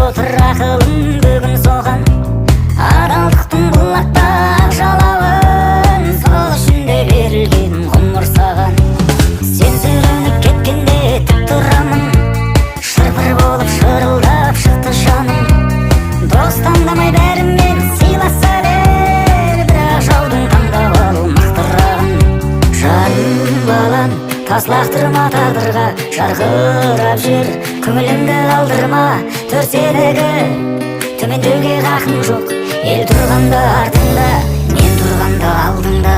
отыр ақылым бүгін соған. Адалдықтың бұлақтап жалауын, сол үшін де берілген ғұмыр саған. Сен сүрініп кеткенде тік тұрамын, шыр-пыр болып шырылдап шықты жаным. Дос таңдамай бәрімен сыйласа бер, бірақ жаудың таңдап алу мықтырағын. Жаным балам, тас лақтырма тағдырға, жарқырап жүр, көңіліңді қалдырма. Төрседегі төмендеуге хақың жоқ, ел тұрғанда артыңда, мен тұрғанда алдыңда.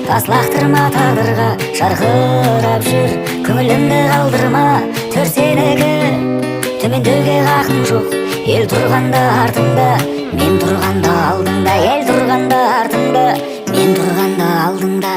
Тас лақтырма тағдырға, жарқырап жүр, көңілімді қалдырма. Төрседегі төмендеуге хақың жоқ, ел тұрғанда артыңда, мен тұрғанда алдыңда. Ел тұрғанда артыңда, мен тұрғанда алдыңда.